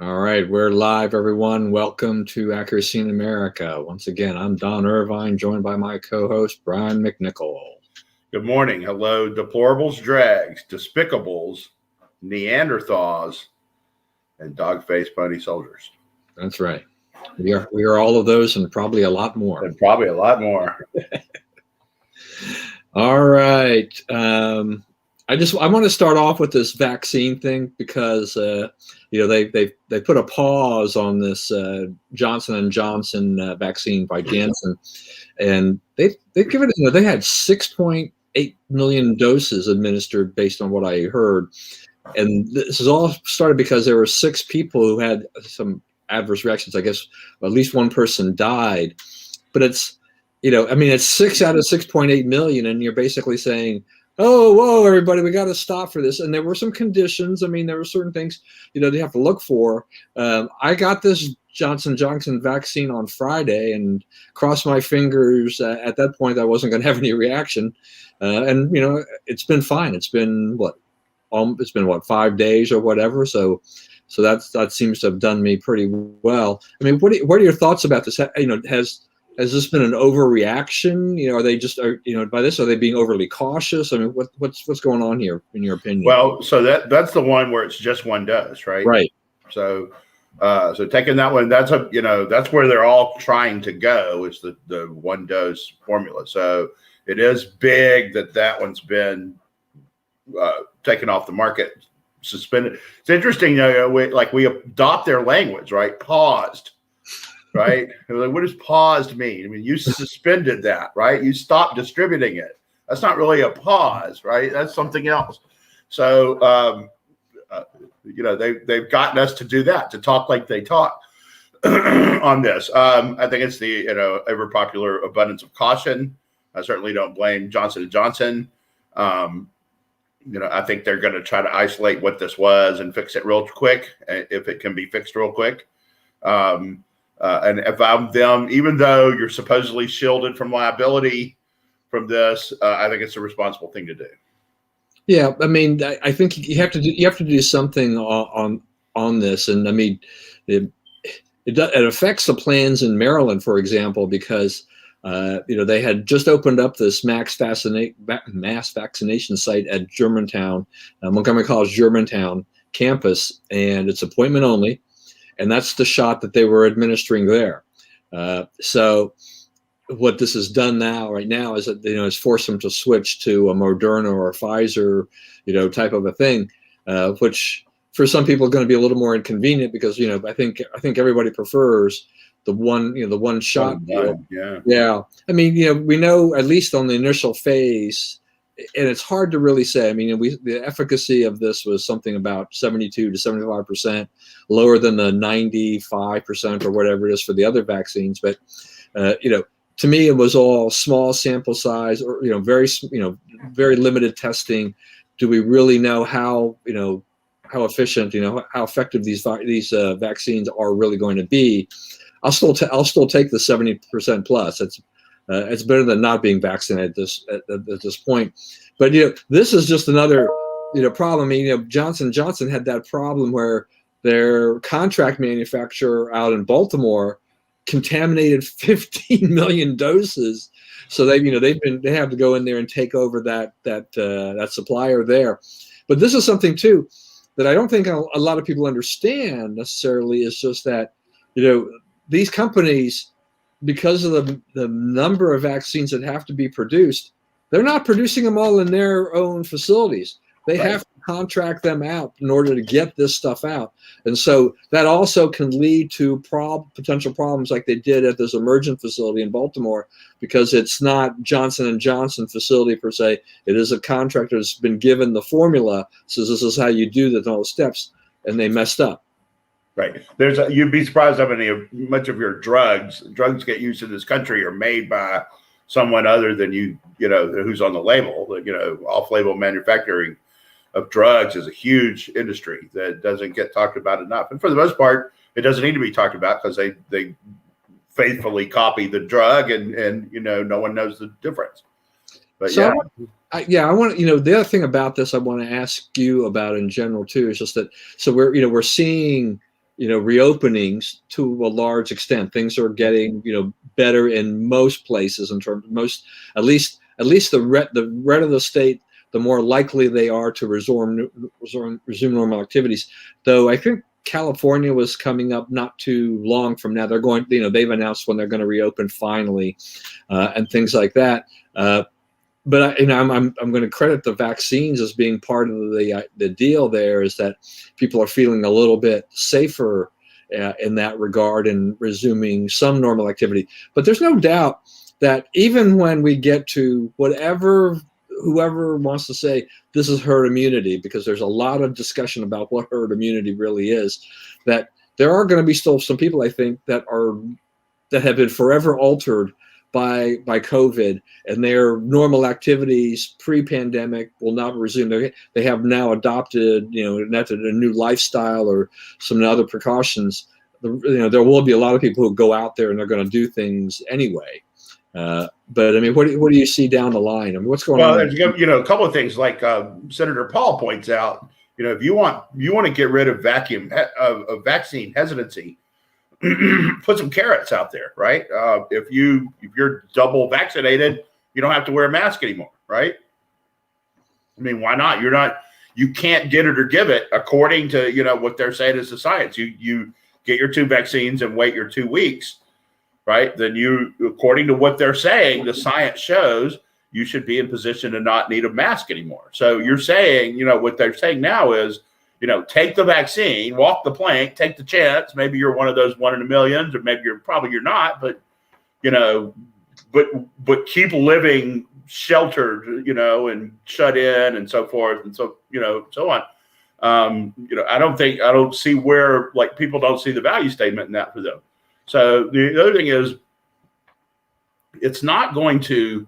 All right, we're live, everyone. Welcome to Accuracy in America. Once again, I'm Don Irvine, joined by my co-host, Brian McNichol. Good morning. Hello, deplorables, drags, despicables, Neanderthals, and dog-faced pony soldiers. That's right. We are all of those and probably a lot more. And probably a lot more. All right. I want to start off with this vaccine thing because they put a pause on this Johnson & Johnson vaccine by Janssen, and they've given it. They had 6.8 million doses administered based on what I heard, and this is all started because there were 6 people who had some adverse reactions. I guess at least one person died, but it's 6 out of 6.8 million, and you're basically saying, oh, whoa, everybody, we got to stop for this. And there were some conditions. I mean, there were certain things, they have to look for. I got this Johnson & Johnson vaccine on Friday and crossed my fingers at that point I wasn't going to have any reaction. And it's been fine. It's been what, 5 days or whatever. So that seems to have done me pretty well. I mean, what are your thoughts about this? Has this been an overreaction? Are they just, by this, are they being overly cautious? I mean, what's going on here, in your opinion? Well, so that's the one where it's just one dose, right? Right. So taking that one, that's where they're all trying to go, is the one dose formula. So it is big that one's been taken off the market, suspended. It's interesting, we adopt their language, right? Paused. Right? What does paused mean? I mean, you suspended that, right? You stopped distributing it. That's not really a pause, right? That's something else. So, they've gotten us to do that, to talk like they talk on this. I think it's the, ever popular abundance of caution. I certainly don't blame Johnson & Johnson. I think they're going to try to isolate what this was and fix it real quick, if it can be fixed real quick. And if I'm them, even though you're supposedly shielded from liability from this, I think it's a responsible thing to do. Yeah, I mean, I think you have to do something on this, and I mean, it affects the plans in Maryland, for example, because they had just opened up this mass vaccination site at Germantown, Montgomery College Germantown campus, and it's appointment only. And that's the shot that they were administering there. So what this has done right now is that, it's forced them to switch to a Moderna or a Pfizer, type of a thing, which for some people is going to be a little more inconvenient because, I think everybody prefers the one shot. Yeah. I mean, we know at least on the initial phase, and it's hard to really say. I mean, the efficacy of this was something about 72 to 75%, lower than the 95% or whatever it is for the other vaccines. But to me, it was all small sample size, or very limited testing. Do we really know how efficient, how effective these vaccines are really going to be? I'll still take the 70% plus. It's better than not being vaccinated at this point. But this is just another problem. I mean, Johnson & Johnson had that problem where their contract manufacturer out in Baltimore contaminated 15 million doses. So they have to go in there and take over that supplier there. But this is something too that I don't think a lot of people understand necessarily. Is just that these companies, because of the number of vaccines that have to be produced, they're not producing them all in their own facilities. They have to contract them out in order to get this stuff out. And so that also can lead to potential problems like they did at this Emergent facility in Baltimore, because it's not Johnson & Johnson facility per se. It is a contractor that's been given the formula, says this is how you do the all the steps, and they messed up. Right. You'd be surprised how much of your drugs get used in this country are made by someone other than who's on the label. Off-label manufacturing of drugs is a huge industry that doesn't get talked about enough. And for the most part, it doesn't need to be talked about because they faithfully copy the drug and no one knows the difference. But so I want the other thing about this I want to ask you about in general too is just that we're seeing reopenings to a large extent. Things are getting, better in most places in terms of at least the red of the state, the more likely they are to resume normal activities. Though I think California was coming up not too long from now. They're going, they've announced when they're going to reopen finally, and things like that. But I'm going to credit the vaccines as being part of the deal. There is that people are feeling a little bit safer in that regard and resuming some normal activity. But there's no doubt that even when we get to whoever wants to say this is herd immunity, because there's a lot of discussion about what herd immunity really is, that there are going to be still some people, I think, that have been forever altered by COVID, and their normal activities pre-pandemic will not resume. They have now adopted, a new lifestyle or some other precautions. There will be a lot of people who go out there and they're going to do things anyway. But I mean, what do you see down the line? I mean, what's going on? Well, a couple of things like Senator Paul points out. If you want to get rid of vaccine hesitancy, put some carrots out there, right? If you're double vaccinated, you don't have to wear a mask anymore, right? I mean, why not? You can't get it or give it according to what they're saying is the science. You get your 2 vaccines and wait your 2 weeks, right? Then according to what they're saying, the science shows you should be in position to not need a mask anymore. So you're saying, what they're saying now is, take the vaccine, walk the plank, take the chance. Maybe you're one of those 1 in a million, or maybe you're not, but but keep living sheltered, and shut in and so forth and so on. I don't see where people don't see the value statement in that for them. So the other thing is, it's not going to.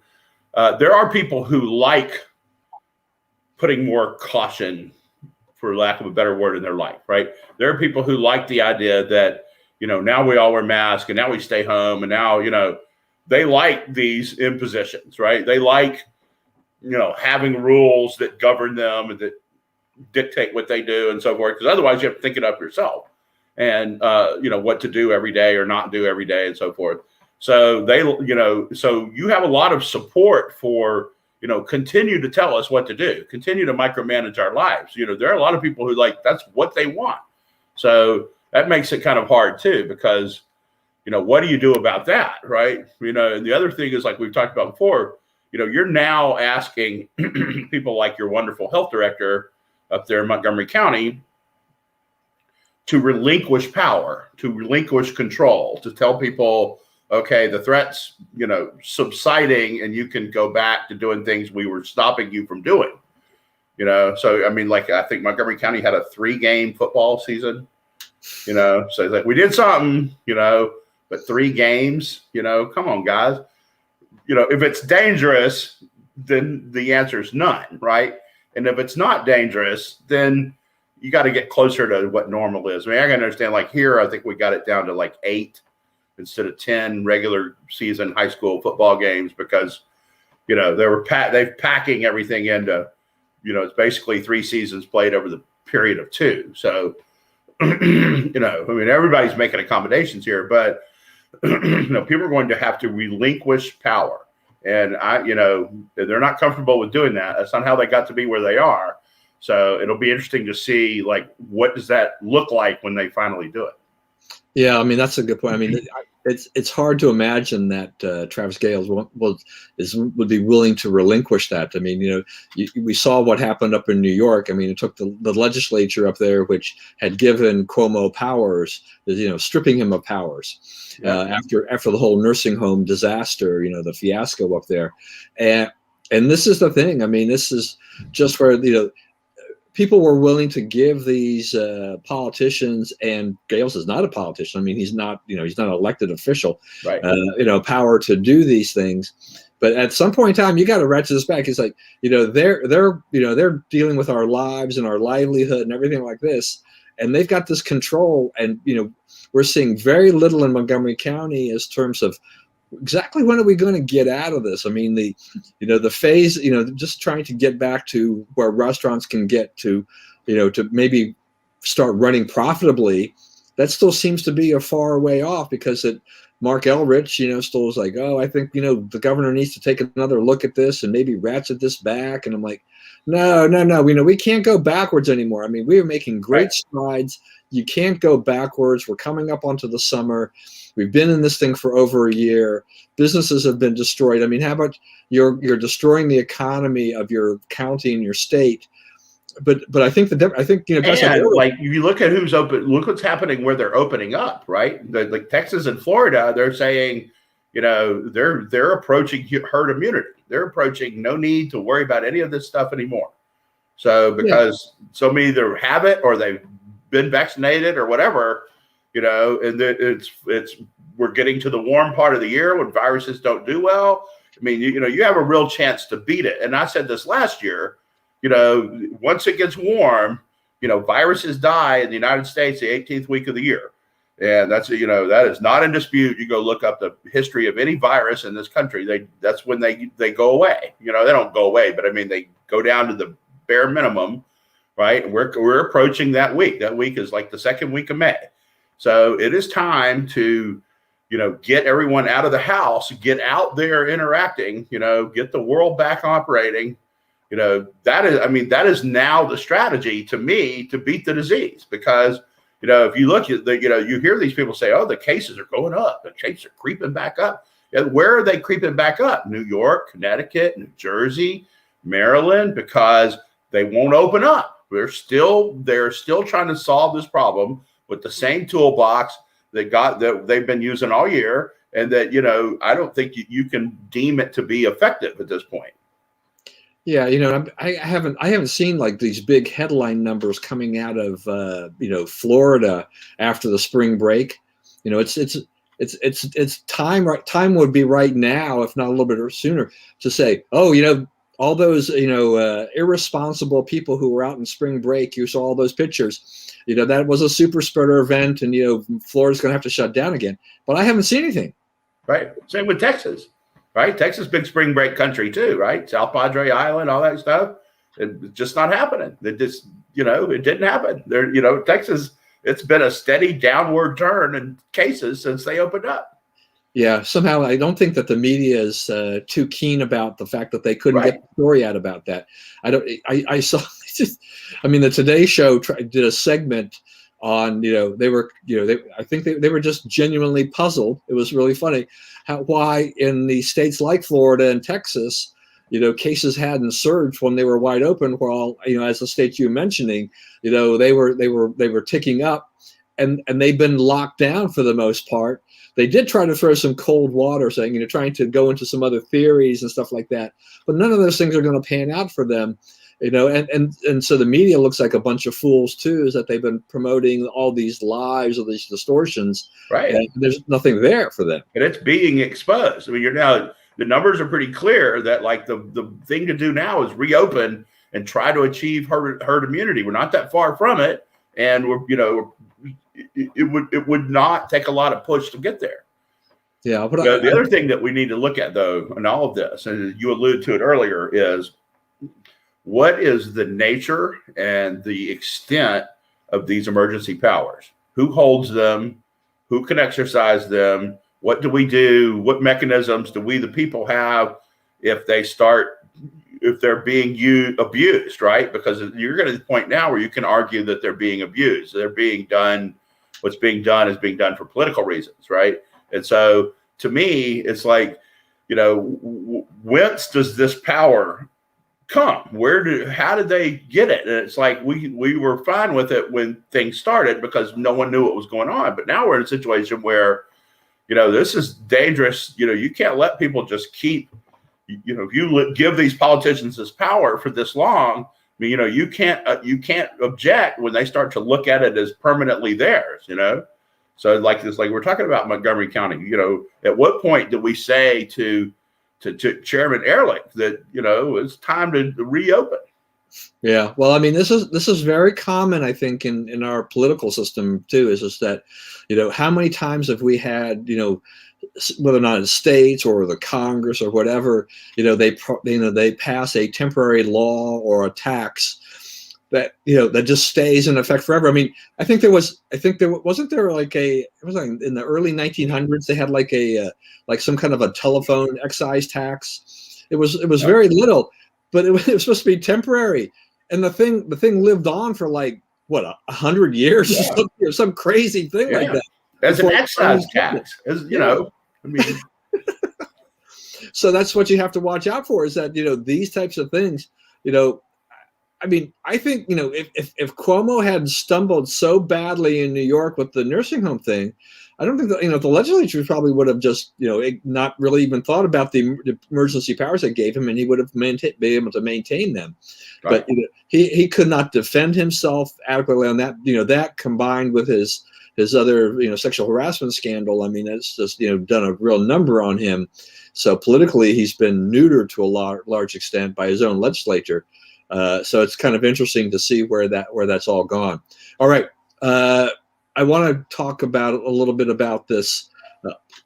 There are people who like putting more caution, for lack of a better word, in their life, right? There are people who like the idea that, now we all wear masks and now we stay home and now, they like these impositions, right? They like, having rules that govern them and that dictate what they do and so forth, because otherwise you have to think it up yourself and, what to do every day or not do every day and so forth. So so you have a lot of support for, continue to tell us what to do, continue to micromanage our lives. There are a lot of people who that's what they want. So that makes it kind of hard too, because, what do you do about that? Right. And the other thing is, like we've talked about before, you're now asking people like your wonderful health director up there in Montgomery County to relinquish power, to relinquish control, to tell people, okay, the threat's, subsiding and you can go back to doing things we were stopping you from doing, So, I mean, I think Montgomery County had a 3-game football season, so it's we did something, but 3 games, come on, guys. If it's dangerous, then the answer is none, right? And if it's not dangerous, then you got to get closer to what normal is. I mean, I can understand, here, I think we got it down to 8 instead of 10 regular season high school football games, because, they're packing everything into, it's basically 3 seasons played over the period of 2. So, I mean, everybody's making accommodations here, but, people are going to have to relinquish power. And they're not comfortable with doing that. That's not how they got to be where they are. So it'll be interesting to see, what does that look like when they finally do it? Yeah, I mean, that's a good point. I mean, it's hard to imagine that Travis Gales would be willing to relinquish that. I mean, we saw what happened up in New York. I mean, it took the legislature up there, which had given Cuomo powers, stripping him of powers after the whole nursing home disaster, the fiasco up there. And this is the thing. I mean, this is just where, people were willing to give these politicians, and Gales is not a politician. I mean, he's not an elected official, right? Power to do these things. But at some point in time, you got to ratchet this back. It's they're dealing with our lives and our livelihood and everything like this, and they've got this control. And we're seeing very little in Montgomery County as terms of exactly when are we going to get out of this? I mean, the phase, just trying to get back to where restaurants can get to, to maybe start running profitably that still seems to be a far way off, because Mark Elrich, still is like, oh, I think, the governor needs to take another look at this and maybe ratchet this back. And I'm like, no, we can't go backwards anymore. I mean, we are making great strides. You can't go backwards. We're coming up onto the summer. We've been in this thing for over a year. Businesses have been destroyed. I mean, how about you're destroying the economy of your county and your state? But I think guys, and like you look at who's open, look what's happening where they're opening up, right? Like Texas and Florida, they're saying, they're approaching herd immunity. They're approaching no need to worry about any of this stuff anymore. So because so many either have it or they've been vaccinated or whatever, and it's we're getting to the warm part of the year when viruses don't do well. I mean, you have a real chance to beat it. And I said this last year. Once it gets warm, viruses die in the United States the 18th week of the year. And that's, that is not in dispute. You go look up the history of any virus in this country. That's when they go away. They don't go away, but I mean, they go down to the bare minimum, right? We're approaching that week. That week is like the second week of May. So it is time to, get everyone out of the house, get out there interacting, get the world back operating. That is now the strategy to me to beat the disease, because, if you look at you hear these people say, oh, the cases are going up, the cases are creeping back up. And where are they creeping back up? New York, Connecticut, New Jersey, Maryland, because they won't open up. They're still trying to solve this problem with the same toolbox that they've been using all year. And that, I don't think you can deem it to be effective at this point. Yeah, I haven't seen like these big headline numbers coming out of Florida after the spring break. It's time. Right, time would be right now, if not a little bit sooner, to say, oh, all those irresponsible people who were out in spring break. You saw all those pictures. That was a super spreader event, and Florida's going to have to shut down again. But I haven't seen anything. Right. Same with Texas. Right. Texas, big spring break country too, right? South Padre Island, all that stuff. It's just not happening. It just, it didn't happen there. Texas, it's been a steady downward turn in cases since they opened up. Yeah. Somehow I don't think that the media is too keen about the fact that they couldn't get the story out about that. I saw the Today Show did a segment on, I think they were just genuinely puzzled. It was really funny why in the states like Florida and Texas, cases hadn't surged when they were wide open, while, as the states you're mentioning, they were ticking up, and they've been locked down for the most part. They did try to throw some cold water, saying, trying to go into some other theories and stuff like that, but none of those things are going to pan out for them. And so the media looks like a bunch of fools too, is that they've been promoting all these lies or these distortions, right? And there's nothing there for them, and it's being exposed. I mean, the numbers are pretty clear that like the thing to do now is reopen and try to achieve herd immunity. We're not that far from it, and it would not take a lot of push to get there. Yeah, but the other thing that we need to look at though in all of this, and you alluded to it earlier, is what is the nature and the extent of these emergency powers? Who holds them? Who can exercise them? What do we do? What mechanisms do we, the people, have if they're being abused, right? Because you're getting to the point now where you can argue that they're being abused. They're being done. What's being done is being done for political reasons, right? And so to me, it's like, whence does this power come? How did they get it? And it's like we were fine with it when things started because no one knew what was going on. But now we're in a situation where, this is dangerous. You can't let people just keep, if you give these politicians this power for this long, I mean, you can't object when they start to look at it as permanently theirs, So like we're talking about Montgomery County, at what point do we say to Chairman Ehrlich that, it's time to reopen? Yeah. Well, I mean, this is very common, I think, in our political system too, is just that, how many times have we had, whether or not it's states or the Congress or whatever, they pass a temporary law or a tax that that just stays in effect forever. I mean, I think there wasn't there like it was like in the early 1900s they had like like some kind of a telephone excise tax. It was very little, but it was supposed to be temporary, and the thing lived on for like what 100 years or some crazy thing like that. As an excise tax, I mean. So that's what you have to watch out for, is that these types of things. I mean, I think if Cuomo had stumbled so badly in New York with the nursing home thing, I don't think that the legislature probably would have just not really even thought about the emergency powers they gave him, and he would have been able to maintain them. Right. But he could not defend himself adequately on that. That combined with his other sexual harassment scandal. I mean, it's just done a real number on him. So politically, he's been neutered to a large extent by his own legislature. So it's kind of interesting to see where that's all gone. All right, I want to talk about a little bit about this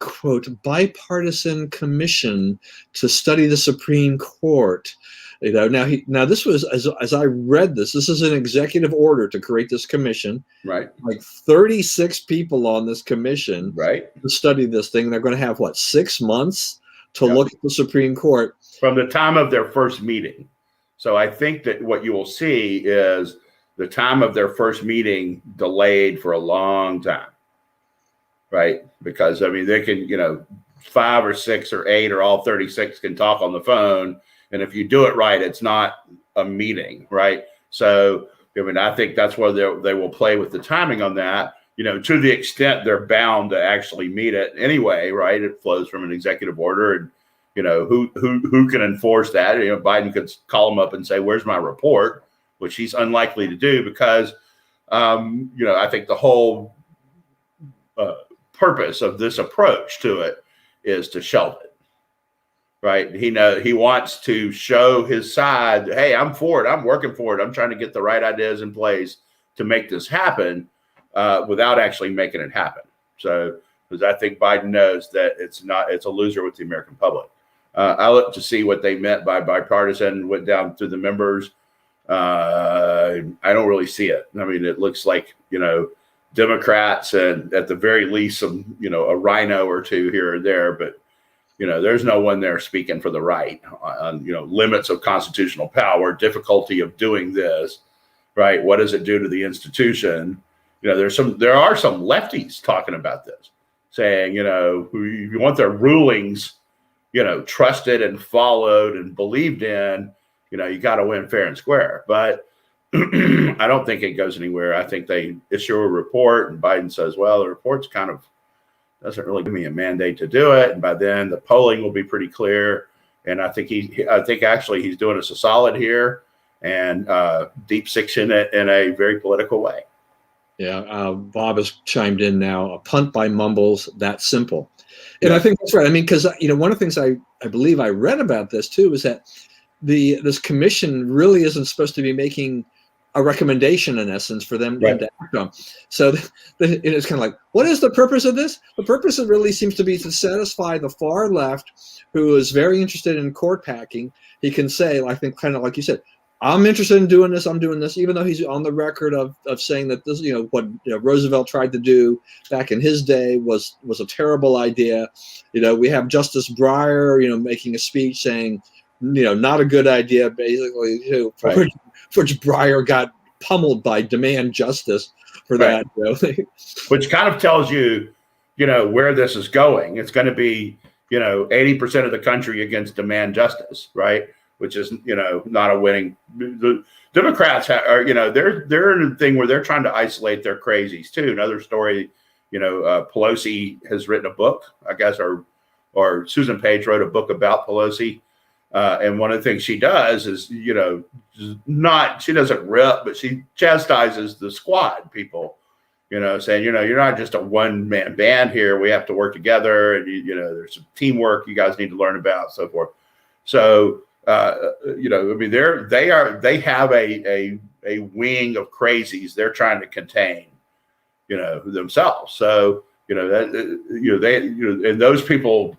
quote bipartisan commission to study the Supreme Court. Now this was as I read this is an executive order to create this commission. Right. Like 36 people on this commission. Right. To study this thing. They're going to have 6 months to look at the Supreme Court from the time of their first meeting. So I think that what you will see is the time of their first meeting delayed for a long time, right? Because I mean, they can, 5 or 6 or 8 or all 36 can talk on the phone, and if you do it right, it's not a meeting, right? So I mean, I think that's where they will play with the timing on that. To the extent they're bound to actually meet it anyway, right? It flows from an executive order, and who can enforce that? Biden could call him up and say, "Where's my report?" Which he's unlikely to do because, I think the whole purpose of this approach to it is to shelve it, right? He wants to show his side. Hey, I'm for it. I'm working for it. I'm trying to get the right ideas in place to make this happen. Without actually making it happen. So, because I think Biden knows that it's a loser with the American public. I looked to see what they meant by bipartisan, went down through the members. I don't really see it. I mean, it looks like, Democrats and at the very least some, a rhino or two here or there, but, there's no one there speaking for the right on, limits of constitutional power, difficulty of doing this, right? What does it do to the institution? There are some lefties talking about this, saying, you want their rulings, trusted and followed and believed in, you got to win fair and square. But I don't think it goes anywhere. I think they issue a report and Biden says, well, the report's kind of doesn't really give me a mandate to do it. And by then the polling will be pretty clear. And I think actually he's doing us a solid here and deep sixing it in a very political way. Yeah, Bob has chimed in now. A punt by mumbles, that simple. And I think that's right. I mean, because, one of the things I believe I read about this, too, is that this commission really isn't supposed to be making a recommendation, in essence, for them to act on. So it's kind of like, what is the purpose of this? The purpose of really seems to be to satisfy the far left, who is very interested in court packing. He can say, I think, kind of like you said, I'm interested in doing this. I'm doing this, even though he's on the record of saying that this, what Roosevelt tried to do back in his day was a terrible idea. We have Justice Breyer, making a speech saying, not a good idea, basically, which Breyer got pummeled by Demand Justice for that. Which kind of tells you, where this is going. It's going to be, 80% of the country against Demand Justice, right? Which is, not a winning. The Democrats are, they're in a thing where they're trying to isolate their crazies too. Another story, Pelosi has written a book, I guess, or Susan Page wrote a book about Pelosi. And one of the things she does is, she doesn't rip, but she chastises the squad people, saying, you're not just a one-man band here. We have to work together, and there's some teamwork you guys need to learn about, so forth. So, I mean, they have a wing of crazies they're trying to contain, themselves. So, and those people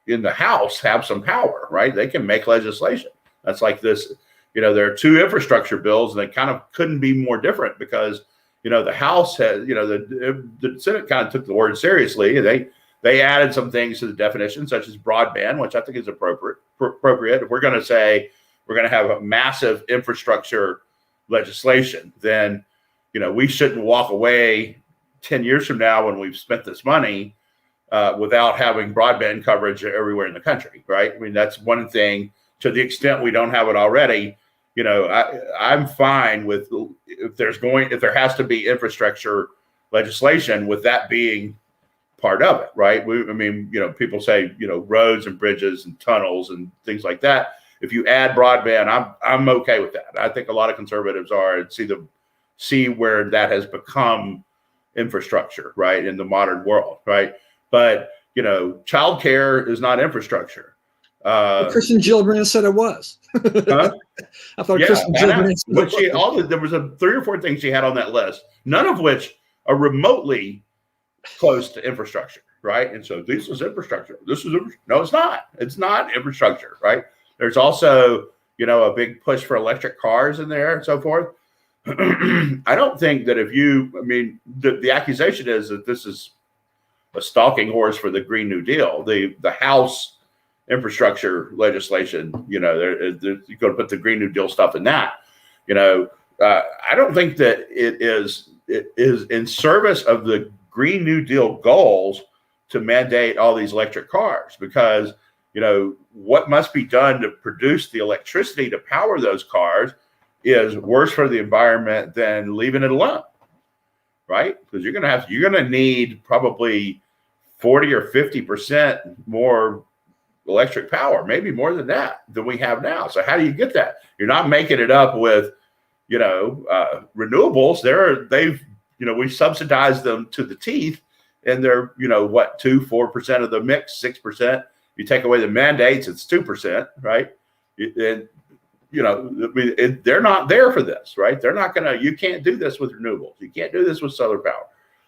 in the House have some power, right? They can make legislation. That's like this there are two infrastructure bills, and they kind of couldn't be more different because, the House has, the Senate kind of took the word seriously. They added some things to the definition, such as broadband, which I think is appropriate. If we're going to say we're going to have a massive infrastructure legislation, then, we shouldn't walk away 10 years from now when we've spent this money without having broadband coverage everywhere in the country, right? I mean, that's one thing. To the extent we don't have it already, I'm fine with if there has to be infrastructure legislation with that being part of it, right? People say, roads and bridges and tunnels and things like that. If you add broadband, I'm okay with that. I think a lot of conservatives are and see where that has become infrastructure, right, in the modern world, right? But childcare is not infrastructure. Kristen Gillibrand said it was. Huh? I thought Kristen Gillibrand said there was 3 or 4 things she had on that list, none of which are remotely close to infrastructure, right? And so this is infrastructure. No, it's not. It's not infrastructure, right? There's also, a big push for electric cars in there and so forth. I don't think that the accusation is that this is a stalking horse for the Green New Deal. The House infrastructure legislation, they're going to put the Green New Deal stuff in that. I don't think that it is in service of the Green New Deal goals to mandate all these electric cars, because what must be done to produce the electricity to power those cars is worse for the environment than leaving it alone, right? Because you're going to need probably 40 or 50% more electric power, maybe more than that, than we have now. So how do you get that? You're not making it up with, renewables. We subsidize them to the teeth, and they're, 2-4% of the mix, 6%. You take away the mandates, it's 2%, right? And they're not there for this, right? You can't do this with renewables. You can't do this with solar power.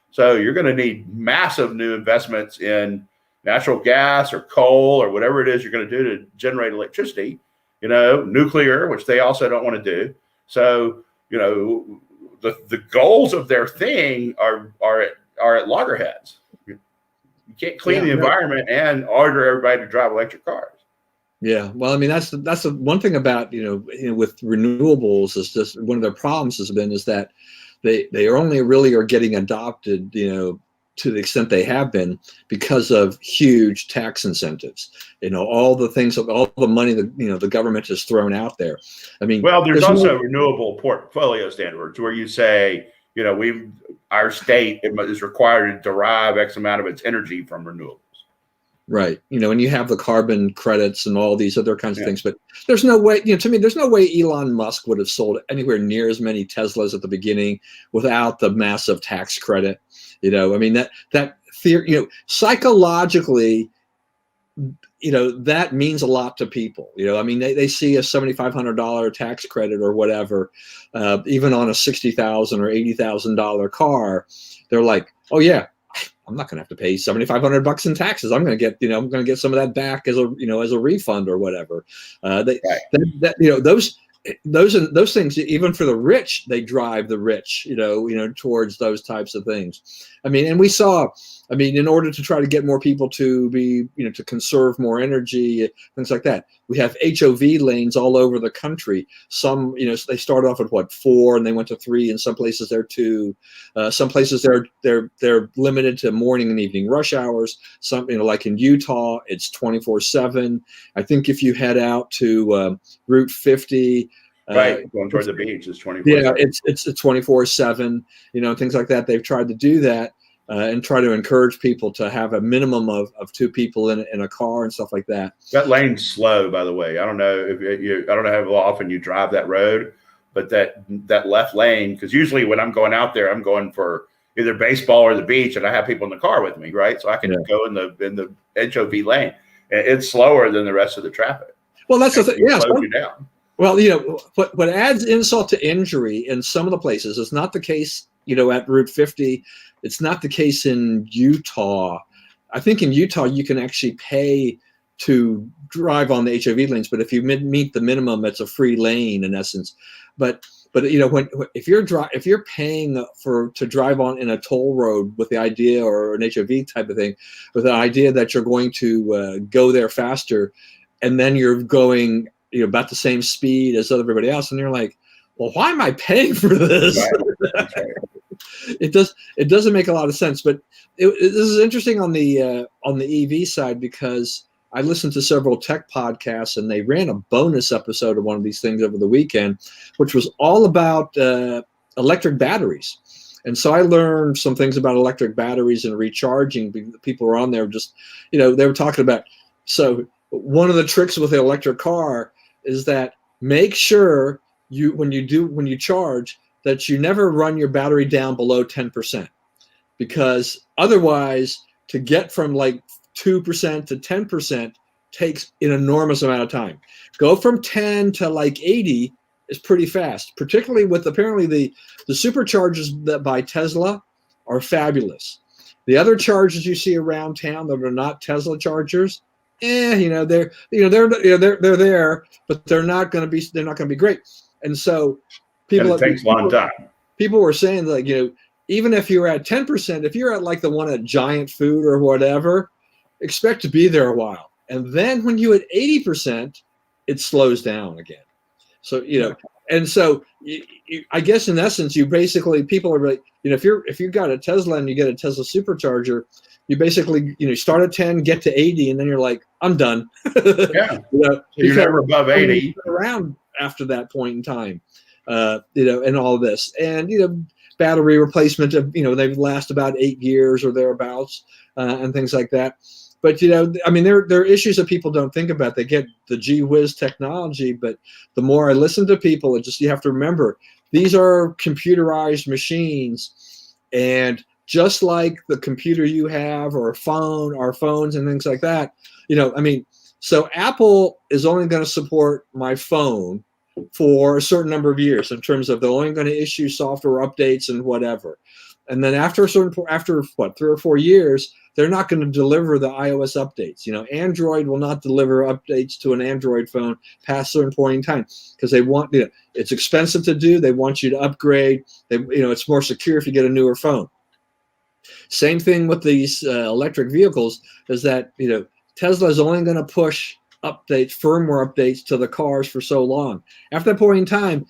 So you're going to need massive new investments in natural gas or coal or whatever it is you're going to do to generate electricity, nuclear, which they also don't want to do. So, the goals of their thing are at loggerheads. You can't clean the environment and order everybody to drive electric cars. Yeah, well, that's the one thing about with renewables is just one of their problems is that they are only really are getting adopted to the extent they have been because of huge tax incentives. All the things, all the money that the government has thrown out there. There's also renewable portfolio standards where you say our state is required to derive X amount of its energy from renewables. Right. And you have the carbon credits and all these other kinds of things, but there's no way, to me, there's no way Elon Musk would have sold anywhere near as many Teslas at the beginning without the massive tax credit. That theory, psychologically, that means a lot to people. They see a $7,500 tax credit or whatever, even on a $60,000 or $80,000 car. They're like, oh yeah, I'm not going to have to pay $7,500 in taxes. I'm going to get some of that back as a refund or whatever. Those things, even for the rich, they drive the rich, towards those types of things. And we saw, in order to try to get more people to be, to conserve more energy, things like that, we have HOV lanes all over the country. Some, they started off at 4 and they went to 3. In some places they're 2. Some places they're limited to morning and evening rush hours. Some, like in Utah, it's 24/7. I think if you head out to Route 50, right, going toward the beach is 24/7. Yeah, it's 24/7. Things like that. They've tried to do that. And try to encourage people to have a minimum of 2 people in a car and stuff like that. That lane's slow, by the way. I don't know how often you drive that road, but that left lane, because usually when I'm going out there, I'm going for either baseball or the beach, and I have people in the car with me, right? So I can go in the HOV lane, and it's slower than the rest of the traffic. Well, that's the thing. Yeah, slows you down. Well, what adds insult to injury in some of the places is not the case, at Route 50. It's not the case in Utah. I think in Utah you can actually pay to drive on the HOV lanes, but if you meet the minimum, it's a free lane in essence. But if you're paying to drive on in a toll road with the idea, or an HOV type of thing, with the idea that you're going to go there faster, and then you're going about the same speed as everybody else, and you're like, well, why am I paying for this? Right. It doesn't make a lot of sense. But this is interesting on the EV side, because I listened to several tech podcasts, and they ran a bonus episode of one of these things over the weekend, which was all about electric batteries. And so I learned some things about electric batteries and recharging. People were on there just, they were talking about. So one of the tricks with the electric car is that make sure when you charge, that you never run your battery down below 10%, because otherwise to get from like 2% to 10% takes an enormous amount of time. Go from 10 to like 80 is pretty fast, particularly with apparently the superchargers that by Tesla are fabulous. The other chargers you see around town that are not Tesla chargers, they're there, but they're not going to be great. And so it takes a long time. People were saying that, even if you're at 10%, if you're at like the one at Giant Food or whatever, expect to be there a while. And then when you hit 80%, it slows down again. So, and so I guess in essence, you basically, people are like, if you've got a Tesla and you get a Tesla supercharger, you basically, start at 10, get to 80, and then you're like, I'm done. Yeah. You're never above 80. Around after that point in time, and all of this. And, battery replacement, they last about 8 years or thereabouts, and things like that. But, there are issues that people don't think about. They get the gee whiz technology, but the more I listen to people, you have to remember, these are computerized machines, and just like the computer you have, or our phones and things like that, so Apple is only going to support my phone for a certain number of years, in terms of they're only going to issue software updates and whatever. And then after 3 or 4 years, they're not going to deliver the iOS updates. Android will not deliver updates to an Android phone past a certain point in time, because they want, it's expensive to do. They want you to upgrade. It's more secure if you get a newer phone. Same thing with these electric vehicles, is that, Tesla is only going to push firmware updates to the cars for so long. After that point in time,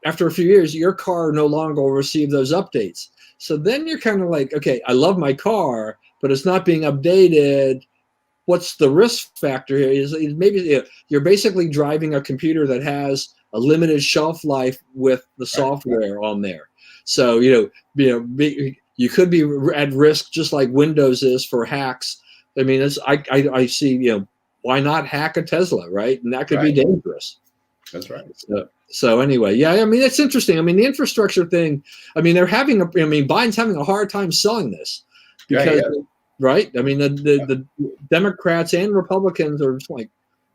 after a few years, your car no longer will receive those updates. So then you're kind of like, okay, I love my car, but it's not being updated. What's the risk factor here? Is maybe you're basically driving a computer that has a limited shelf life with the software on there. So, you could be at risk, just like Windows is for hacks. I see, why not hack a Tesla, right? And that could be dangerous. That's right. So anyway, it's interesting. The infrastructure thing, Biden's having a hard time selling this, because, right? The Democrats and Republicans are just like,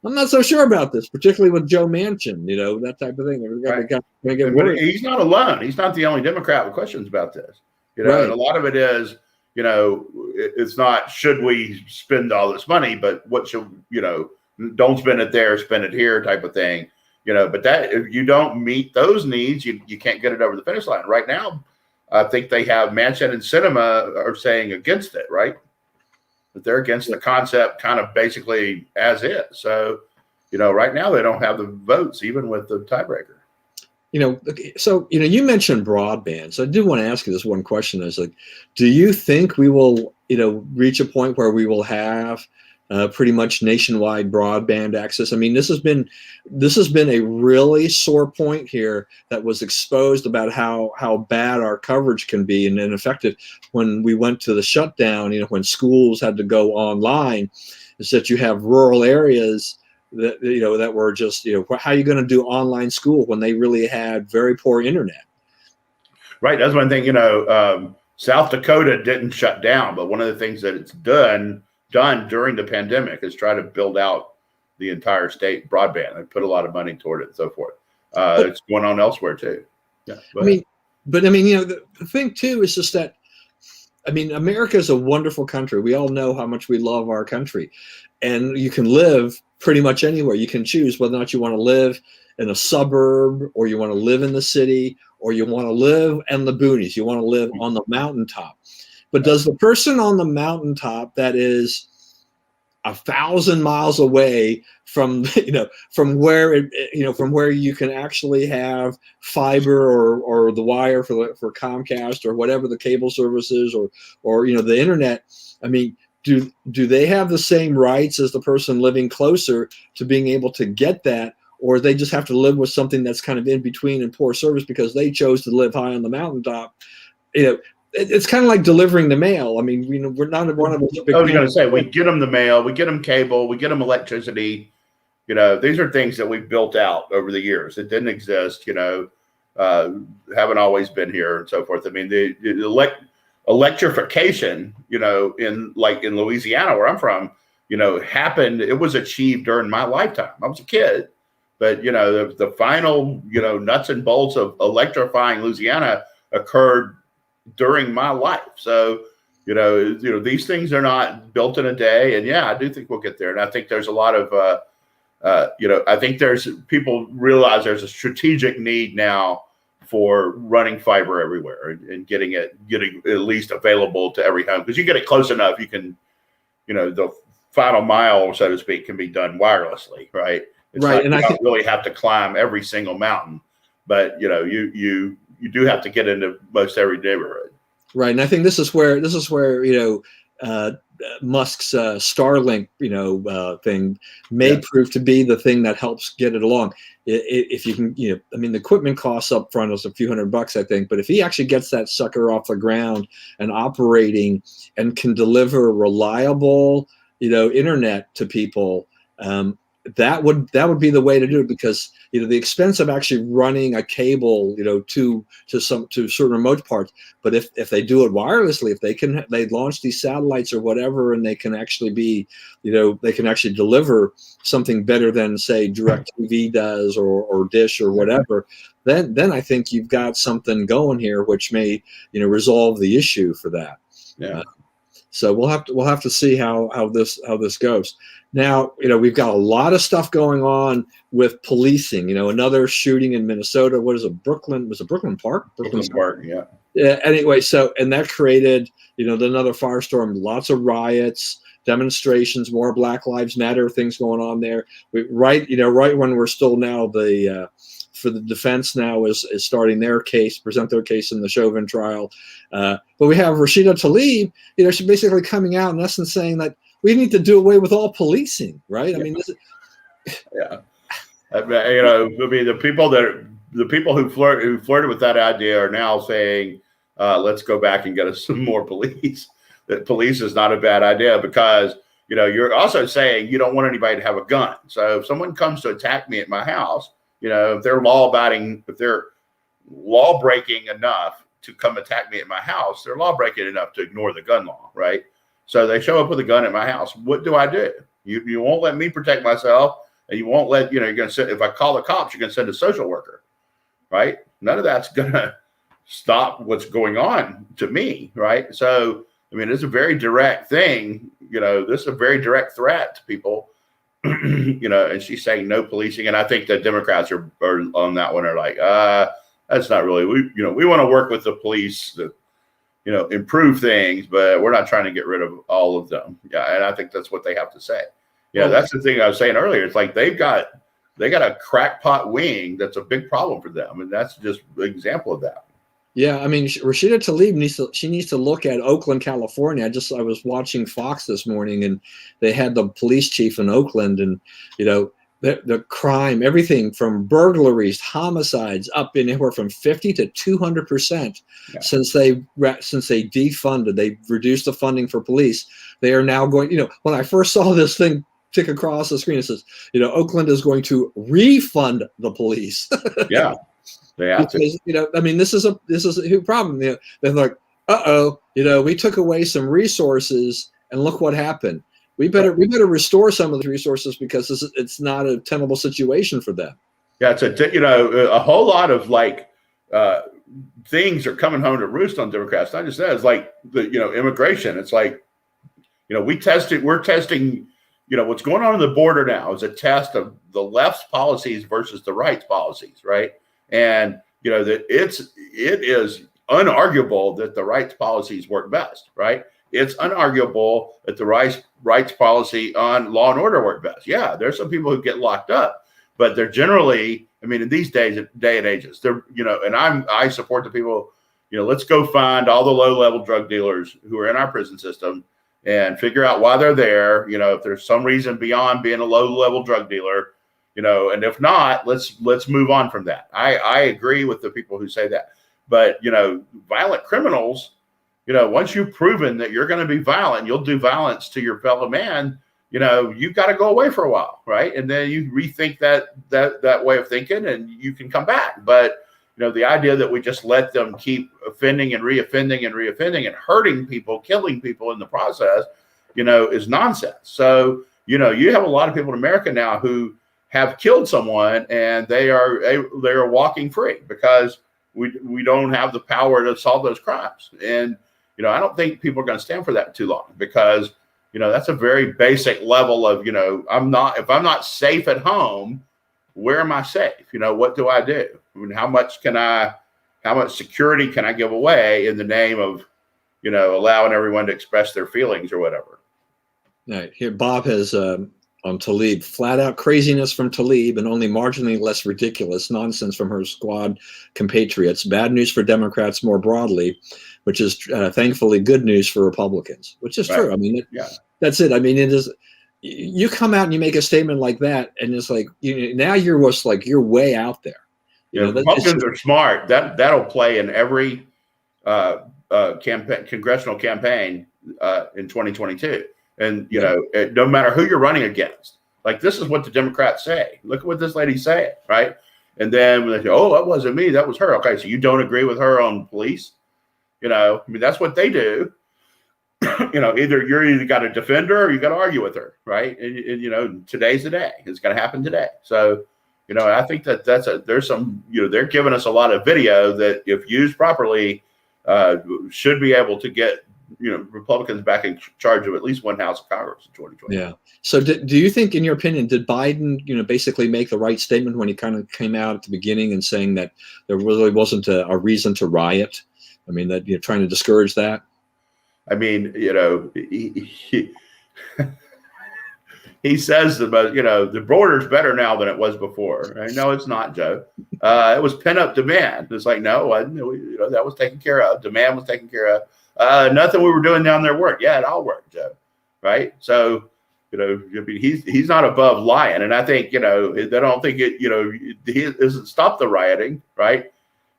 I'm not so sure about this, particularly with Joe Manchin, that type of thing. He's not alone. He's not the only Democrat with questions about this. And a lot of it is, it's not, should we spend all this money, but what should, don't spend it there, spend it here type of thing. But that, if you don't meet those needs, you can't get it over the finish line. Right now, I think they have Manchin and Sinema are saying against it, right? That they're against the concept kind of basically as is. So, right now they don't have the votes, even with the tiebreaker. So, you mentioned broadband. So I do want to ask you this one question. Is like, do you think we will, reach a point where we will have pretty much nationwide broadband access? This has been a really sore point here that was exposed about how bad our coverage can be and ineffective when we went to the shutdown, when schools had to go online, is that you have rural areas that were just, how are you going to do online school when they really had very poor internet? Right. That's one thing, South Dakota didn't shut down, but one of the things that it's done during the pandemic is try to build out the entire state broadband and put a lot of money toward it and so forth. It's going on elsewhere too. Yeah. The thing too is just that I mean, America is a wonderful country. We all know how much we love our country, and you can live pretty much anywhere. You can choose whether or not you want to live in a suburb, or you want to live in the city, or you want to live in the boonies. You want to live on the mountaintop. But does the person on the mountaintop that is 1,000 miles away from from where from where you can actually have fiber or the wire for Comcast or whatever the cable service is, or the internet, I mean, do they have the same rights as the person living closer to being able to get that, or they just have to live with something that's kind of in between and poor service because they chose to live high on the mountaintop? It's kind of like delivering the mail. I mean, we're not one of those big. I was going to say, we get them the mail, we get them cable, we get them electricity. These are things that we've built out over the years. It didn't exist, haven't always been here and so forth. I mean, the electrification, in Louisiana, where I'm from, happened. It was achieved during my lifetime. I was a kid, but the final, nuts and bolts of electrifying Louisiana occurred during my life. So, these things are not built in a day. And yeah, I do think we'll get there. And I think there's a lot of, I think people realize there's a strategic need now for running fiber everywhere and getting at least available to every home. Because you get it close enough, you can, the final mile, so to speak, can be done wirelessly, right? It's right. And I don't really have to climb every single mountain, but you do have to get into most every neighborhood. Right. And I think this is where Musk's Starlink, thing may prove to be the thing that helps get it along. If you can, I mean, the equipment costs up front is a few $100, I think, but if he actually gets that sucker off the ground and operating and can deliver reliable, internet to people, that would be the way to do it, because the expense of actually running a cable to certain remote parts, but if they do it wirelessly, if they launch these satellites or whatever, and they can actually be they can actually deliver something better than, say, DirecTV does or Dish or whatever, then I think you've got something going here which may resolve the issue for that. So we'll have to see how this goes. Now, we've got a lot of stuff going on with policing. Another shooting in Minnesota. What is it? Brooklyn? Was it Brooklyn Park? Brooklyn Park, yeah. Yeah. Anyway, and that created, another firestorm. Lots of riots, demonstrations, more Black Lives Matter things going on there. Right when we're still now for the defense now is starting present their case in the Chauvin trial. But we have Rashida Tlaib, she's basically coming out in essence saying that we need to do away with all policing, right? I mean, I mean, the people who flirted with that idea are now saying, let's go back and get us some more police. That police is not a bad idea, because you're also saying you don't want anybody to have a gun. So if someone comes to attack me at my house, if they're if they're law breaking enough to come attack me at my house, they're law breaking enough to ignore the gun law, right? So they show up with a gun at my house. What do I do? You won't let me protect myself, and you won't let you're going to send. If I call the cops, you're going to send a social worker, right? None of that's going to stop what's going on to me, right? So I mean, it's a very direct thing. This is a very direct threat to people. And she's saying no policing, and I think the Democrats are on that one are like, that's not really we want to work with the police to improve things, but we're not trying to get rid of all of them. Yeah, and I think that's what they have to say. That's the thing I was saying earlier. It's like they got a crackpot wing that's a big problem for them, and that's just an example of that. Yeah, I mean, Rashida Tlaib needs to look at Oakland, California. I was watching Fox this morning, and they had the police chief in Oakland, and the crime, everything from burglaries, homicides, up anywhere from 50 to 200% since they defunded. They reduced the funding for police. They are now going. When I first saw this thing tick across the screen, it says, Oakland is going to refund the police. Yeah. Because, I mean, this is a huge problem. They're like, we took away some resources, and look what happened. We better restore some of the resources, because it's not a tenable situation for them. Yeah, it's a whole lot of things are coming home to roost on Democrats. Not just that, it's like immigration. It's like, we're testing, what's going on the border now is a test of the left's policies versus the right's policies, right? And that it is unarguable that the right's policies work best, right? It's unarguable that the right's policy on law and order work best. Yeah, there's some people who get locked up, but they're generally, in these day and ages, they're, and I support the people, let's go find all the low-level drug dealers who are in our prison system and figure out why they're there. If there's some reason beyond being a low-level drug dealer, and if not, let's move on from that. I agree with the people who say that. But, violent criminals, once you've proven that you're going to be violent, you'll do violence to your fellow man, you've got to go away for a while, right? And then you rethink that way of thinking and you can come back. But, the idea that we just let them keep offending and reoffending and hurting people, killing people in the process, is nonsense. So, you have a lot of people in America now who have killed someone and they are walking free because we don't have the power to solve those crimes. And, I don't think people are going to stand for that too long because, that's a very basic level of, if I'm not safe at home, where am I safe? What do I do? How much security can I give away in the name of, allowing everyone to express their feelings or whatever? Right. Here, Bob has, on Tlaib, flat out craziness from Tlaib and only marginally less ridiculous nonsense from her squad compatriots. Bad news for Democrats more broadly, which is thankfully good news for Republicans, which is true. That's it. It is. You come out and you make a statement like that, and it's like now you're way out there. Republicans are smart. That'll play in every congressional campaign in 2022. And, no matter who you're running against, like this is what the Democrats say. Look at what this lady's saying, right? And then when they say, oh, that wasn't me, that was her. Okay, so you don't agree with her on police? That's what they do. Either you got to defend her or you got to argue with her, right? And today's the day. It's going to happen today. So, I think there's some, they're giving us a lot of video that if used properly, should be able to get Republicans back in charge of at least one house of Congress in 2020. Yeah. So do you think, in your opinion, did Biden, basically make the right statement when he kind of came out at the beginning and saying that there really wasn't a reason to riot? That trying to discourage that? He says the border's better now than it was before. No, it's not, Joe. It was pent up demand. It's like, no, that was taken care of. Demand was taken care of. Nothing we were doing down there worked. Yeah, it all worked, Joe. Right. So, he's not above lying. And I think, they don't think he doesn't stop the rioting. Right.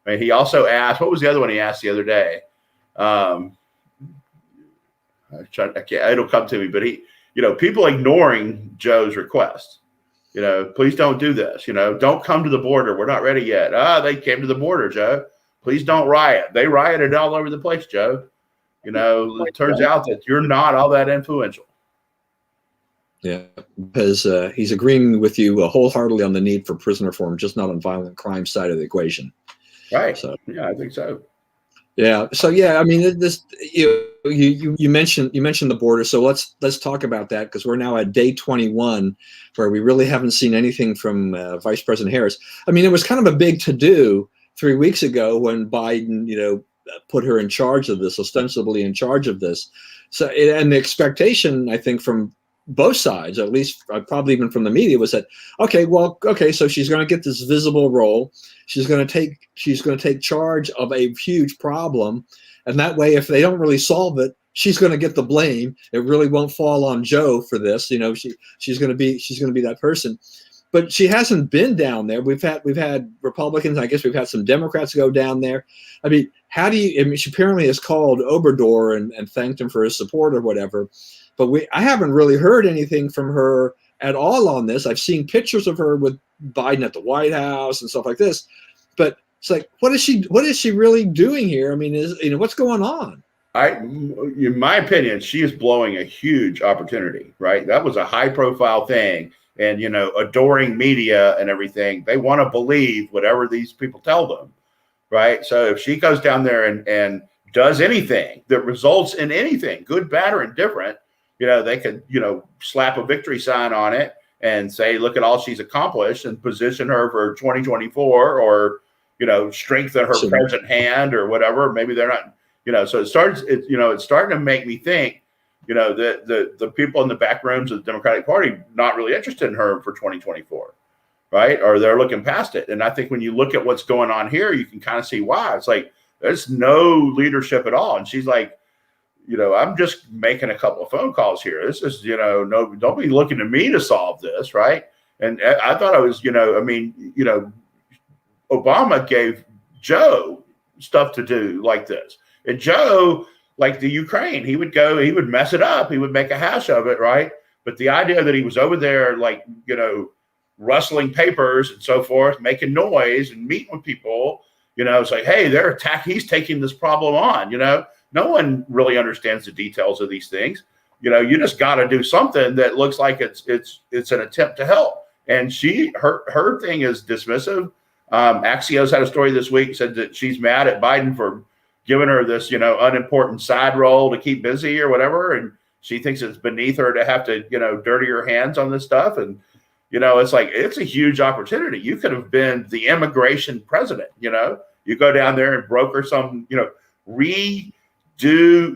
He also asked, what was the other one he asked the other day? It'll come to me, but people ignoring Joe's request, please don't do this. Don't come to the border. We're not ready yet. They came to the border, Joe. Please don't riot. They rioted all over the place, Joe. It turns out that you're not all that influential. Yeah, because he's agreeing with you wholeheartedly on the need for prison reform, just not on violent crime side of the equation. Right. So yeah, I think so. Yeah. So yeah, this you mentioned the border. So let's talk about that because we're now at day 21, where we really haven't seen anything from Vice President Harris. It was kind of a big to-do 3 weeks ago when Biden, put her in charge of this, ostensibly in charge of this. So, and the expectation, I think, from both sides, at least probably even from the media, was that so she's going to get this visible role. She's going to take charge of a huge problem, and that way, if they don't really solve it, she's going to get the blame. It really won't fall on Joe for this. She's going to be that person. But she hasn't been down there. We've had Republicans. I guess we've had some Democrats go down there. She apparently has called Obrador and thanked him for his support or whatever. But I haven't really heard anything from her at all on this. I've seen pictures of her with Biden at the White House and stuff like this. But it's like, what is she really doing here? What's going on? In my opinion, she is blowing a huge opportunity, right? That was a high profile thing. And, adoring media and everything, they want to believe whatever these people tell them. right? So if she goes down there and does anything that results in anything, good, bad, or indifferent, they could, slap a victory sign on it and say, look at all she's accomplished, and position her for 2024, or, strengthen her present hand or whatever. Maybe they're not, so it's starting to make me think, that the people in the back rooms of the Democratic Party not really interested in her for 2024, right? Or they're looking past it. And I think when you look at what's going on here, you can kind of see why. It's like, there's no leadership at all. And she's like, I'm just making a couple of phone calls here. This is, no, don't be looking to me to solve this, right? And I thought I was, Obama gave Joe stuff to do like this. And Joe, like the Ukraine, he would mess it up. He would make a hash of it, right? But the idea that he was over there, like, rustling papers and so forth, making noise and meeting with people, it's like, hey, he's taking this problem on, No one really understands the details of these things. You just got to do something that looks like it's an attempt to help. And her thing is dismissive. Axios had a story this week, said that she's mad at Biden for giving her this, unimportant side role to keep busy or whatever. And she thinks it's beneath her to have to, dirty her hands on this stuff. And, it's like, it's a huge opportunity. You could have been the immigration president, you go down there and broker some, redo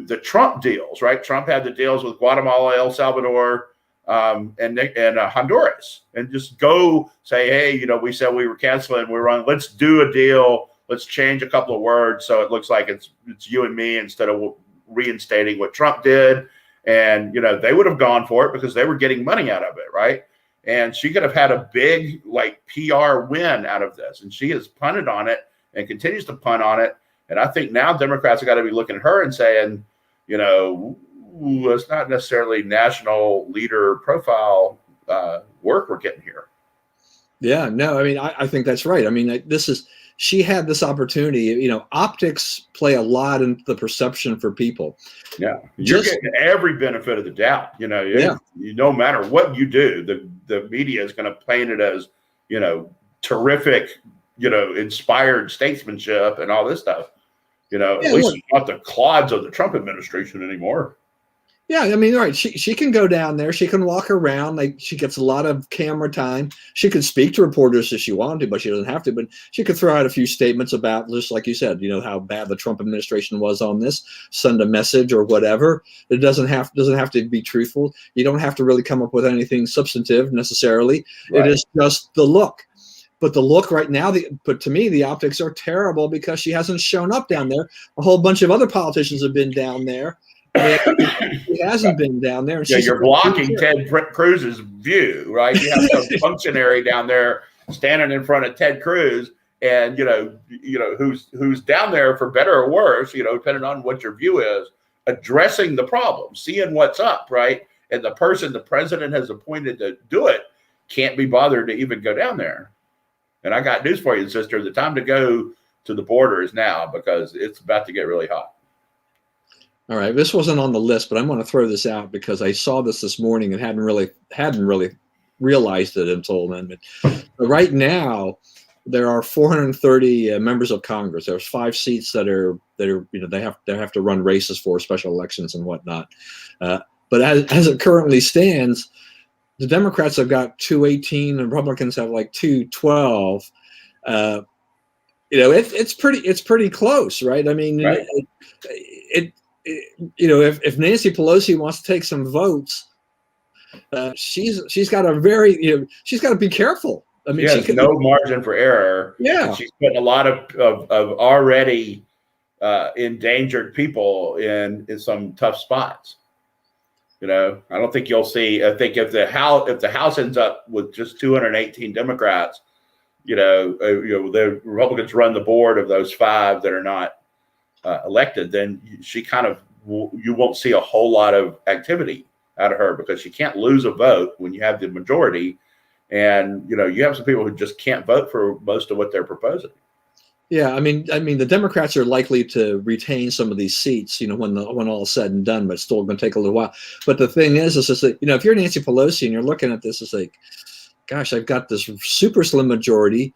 the Trump deals, right? Trump had the deals with Guatemala, El Salvador, and Honduras, and just go say, hey, we said we were canceling, let's do a deal. Let's change a couple of words so it looks like it's you and me instead of reinstating what Trump did. And, they would have gone for it because they were getting money out of it, right? And she could have had a big, like, PR win out of this. And she has punted on it and continues to punt on it. And I think now Democrats have got to be looking at her and saying, it's not necessarily national leader profile work we're getting here. Yeah, no, I mean, I think that's right. I mean, she had this opportunity. Optics play a lot in the perception for people. Yeah, you're getting every benefit of the doubt. No matter what you do, the media is going to paint it as, terrific, inspired statesmanship and all this stuff. At least it's not the clods of the Trump administration anymore. Yeah, I mean, right. She can go down there. She can walk around. Like, she gets a lot of camera time. She could speak to reporters if she wanted to, but she doesn't have to. But she could throw out a few statements about, just like you said, how bad the Trump administration was on this. Send a message or whatever. It doesn't have to be truthful. You don't have to really come up with anything substantive necessarily. Right. It is just the look. But the look right now, but to me, the optics are terrible because she hasn't shown up down there. A whole bunch of other politicians have been down there. He hasn't been down there. And you're blocking Ted Cruz's view, right? You have some functionary down there standing in front of Ted Cruz, and who's down there for better or worse, depending on what your view is, addressing the problem, seeing what's up, right? And the person the president has appointed to do it can't be bothered to even go down there. And I got news for you, sister. The time to go to the border is now, because it's about to get really hot. All right, this wasn't on the list, but I'm going to throw this out because I saw this morning and hadn't really realized it until then. But right now, there are 430 members of Congress. There's 5 seats that are they have to run races for special elections and whatnot. But as it currently stands, the Democrats have got 218, and Republicans have like 212. It's pretty close, right? I mean, right. If Nancy Pelosi wants to take some votes, she's got to be careful. I mean, she has no margin for error. Yeah, she's putting a lot of already endangered people in some tough spots. I don't think you'll see. I think if the House ends up with just 218 Democrats, the Republicans run the board of those 5 that are not elected, then you won't see a whole lot of activity out of her, because she can't lose a vote when you have the majority, and you have some people who just can't vote for most of what they're proposing. Yeah, I mean, the Democrats are likely to retain some of these seats, when all is said and done, but it's still going to take a little while. But the thing is just that, if you're Nancy Pelosi and you're looking at this, it's like, gosh, I've got this super slim majority.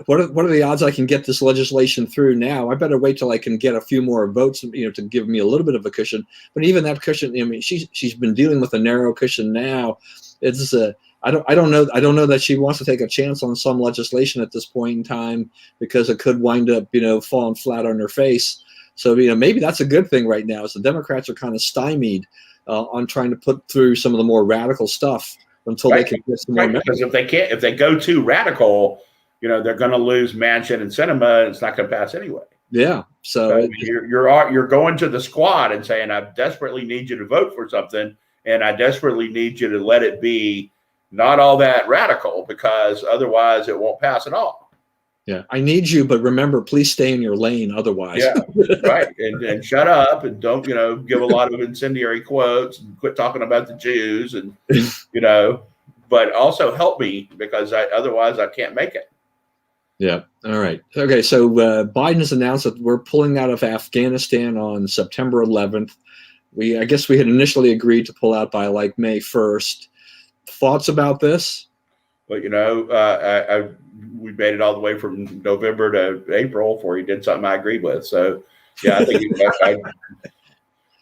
what are the odds I can get this legislation through now? I better wait till I can get a few more votes, to give me a little bit of a cushion. But even that cushion, I mean, she's been dealing with a narrow cushion now. It's I don't know that she wants to take a chance on some legislation at this point in time, because it could wind up falling flat on her face. So maybe that's a good thing right now. Is the Democrats are kind of stymied on trying to put through some of the more radical stuff until they can get some more. Because if they go too radical, they're going to lose Manchin and Sinema, and it's not going to pass anyway. Yeah. So you're going to the squad and saying, I desperately need you to vote for something, and I desperately need you to let it be not all that radical, because otherwise it won't pass at all. Yeah, I need you, but remember, please stay in your lane. Otherwise, yeah, right, and shut up, and don't give a lot of incendiary quotes, and quit talking about the Jews, and but also help me, because otherwise I can't make it. Yeah. All right. Okay. So Biden has announced that we're pulling out of Afghanistan on September 11th. I guess we had initially agreed to pull out by like May 1st. Thoughts about this? Well, we made it all the way from November to April before he did something I agreed with. So, yeah, I think it's bound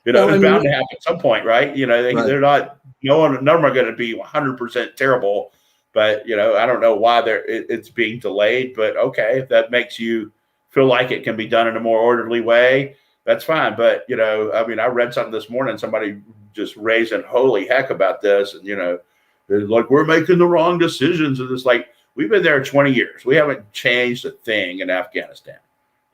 to happen at some point, right? They're not. None of them are going to be 100% terrible. But, I don't know why it's being delayed. But, okay, if that makes you feel like it can be done in a more orderly way, that's fine. But, I read something this morning, somebody just raising holy heck about this. And, they're like, we're making the wrong decisions. And it's like, we've been there 20 years. We haven't changed a thing in Afghanistan,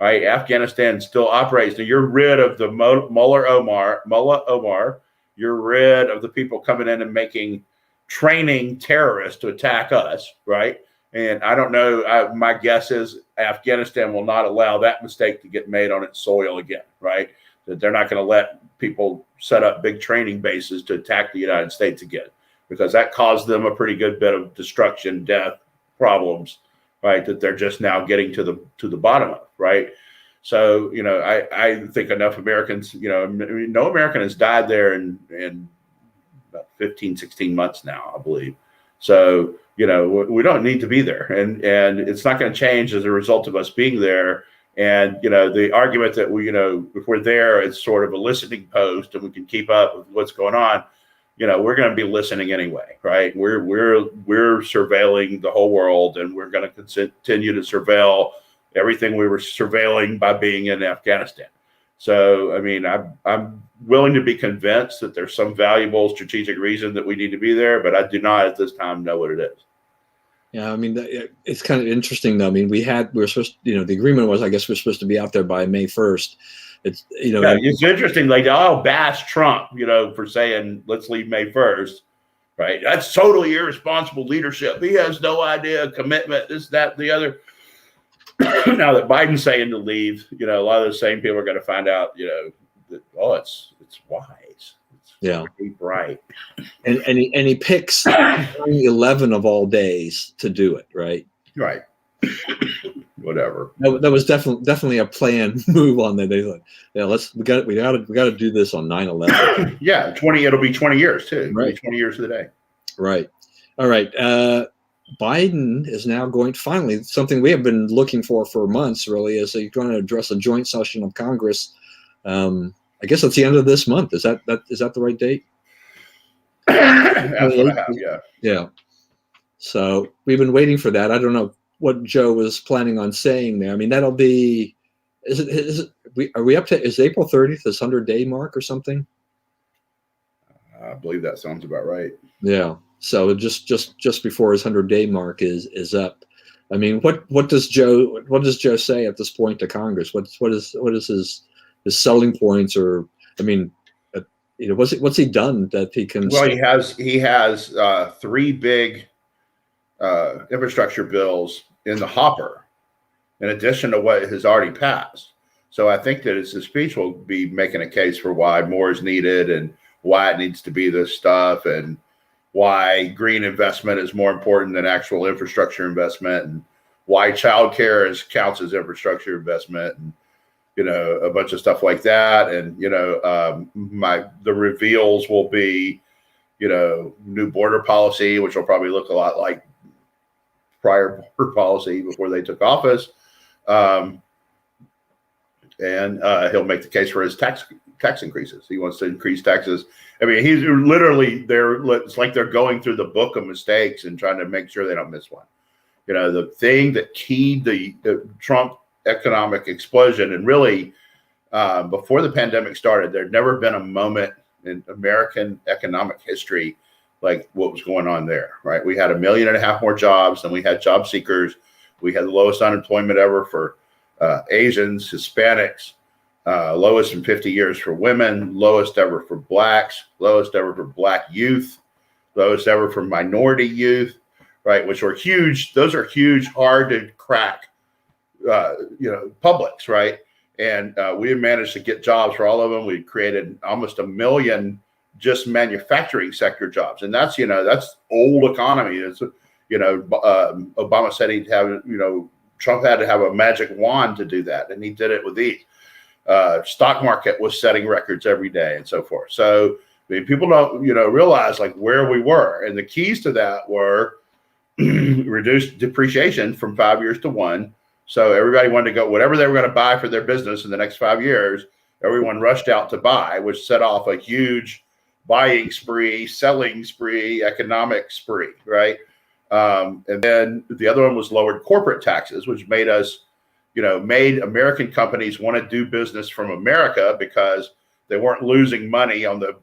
right? Afghanistan still operates. Now, you're rid of the Mullah Omar. You're rid of the people coming in and training terrorists to attack us, right? And I don't know. My guess is Afghanistan will not allow that mistake to get made on its soil again, right? That they're not going to let people set up big training bases to attack the United States again, because that caused them a pretty good bit of destruction, death, problems, right? That they're just now getting to the bottom of, right? So, I think enough Americans, no American has died there in about 15, 16 months now, I believe. So, we don't need to be there, and it's not going to change as a result of us being there. And, the argument that if we're there, it's sort of a listening post and we can keep up with what's going on. We're going to be listening anyway, right? We're surveilling the whole world, and we're going to continue to surveil everything we were surveilling by being in Afghanistan. So, I'm willing to be convinced that there's some valuable strategic reason that we need to be there, but I do not at this time know what it is. Yeah, it's kind of interesting though. We were supposed, the agreement was, I guess, we're supposed to be out there by May 1st. It's it's interesting. Like, I'll bash Trump, for saying let's leave May 1st, right? That's totally irresponsible leadership. He has no idea, commitment, this, that, the other. Now that Biden's saying to leave, a lot of those same people are going to find out, that it's wise. It's pretty bright. And he picks 11 of all days to do it, right? Right. Whatever. That was definitely a planned move on that. They like, we got to do this on 9/11. Yeah, it'll be 20 years too. Right. It'll be 20 years to the day. Right. All right. Biden is now going to finally, something we have been looking for months, really, is he's going to address a joint session of Congress. I guess it's the end of this month. Is that the right date? That's what I have, yeah. Yeah. So we've been waiting for that. I don't know what Joe was planning on saying there. That'll be, are we up to, is April 30th his 100-day mark or something? I believe that sounds about right. Yeah. So just before his 100-day mark is up. What does Joe say at this point to Congress? What is his selling points, or what's he done that he can? Well, he has 3 big infrastructure bills in the hopper, in addition to what has already passed. So I think that his speech will be making a case for why more is needed and why it needs to be this stuff, and why green investment is more important than actual infrastructure investment, and why childcare counts as infrastructure investment, and a bunch of stuff like that. And the reveals will be new border policy, which will probably look a lot like prior border policy before they took office. And he'll make the case for his tax increases. He wants to increase taxes. I mean, he's literally it's like they're going through the book of mistakes and trying to make sure they don't miss one. You know, the thing that keyed the Trump economic explosion, and really before the pandemic started, there'd never been a moment in American economic history like what was going on there, right? We had 1.5 million more jobs than we had job seekers. We had the lowest unemployment ever for Asians, Hispanics, lowest in 50 years for women, lowest ever for blacks, lowest ever for black youth, lowest ever for minority youth, right? Which are huge. Those are huge, hard to crack, publics, right? And we managed to get jobs for all of them. We created almost 1 million just manufacturing sector jobs, and that's old economy. It's Obama said he'd have Trump had to have a magic wand to do that, and he did it with ease. Stock market was setting records every day, and so forth. So I mean, people don't realize like where we were, and the keys to that were reduced depreciation from 5 years to 1. So everybody wanted to go whatever they were going to buy for their business in the next 5 years. Everyone rushed out to buy, which set off a huge buying spree, selling spree, economic spree, right? And then the other one was lowered corporate taxes, which made American companies want to do business from America because they weren't losing money on the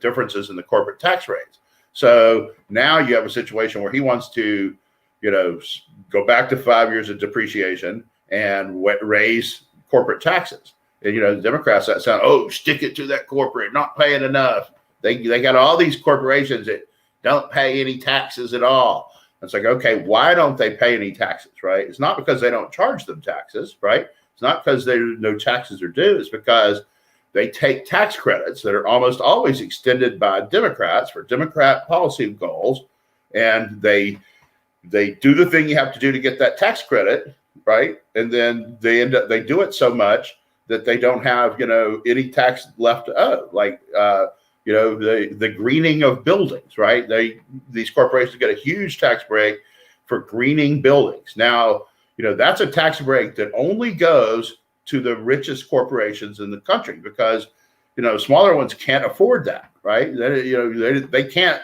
differences in the corporate tax rates. So now you have a situation where he wants to go back to 5 years of depreciation and raise corporate taxes. And the Democrats that sound, stick it to that corporate, not paying enough. They got all these corporations that don't pay any taxes at all. It's like, okay, why don't they pay any taxes, right? It's not because they don't charge them taxes, right? It's not because no taxes are due. It's because they take tax credits that are almost always extended by Democrats for Democrat policy goals, and they do the thing you have to do to get that tax credit, right? And then they do it so much that they don't have any tax left to owe, like the greening of buildings, right? These corporations get a huge tax break for greening buildings. Now, that's a tax break that only goes to the richest corporations in the country because, smaller ones can't afford that, right? They can't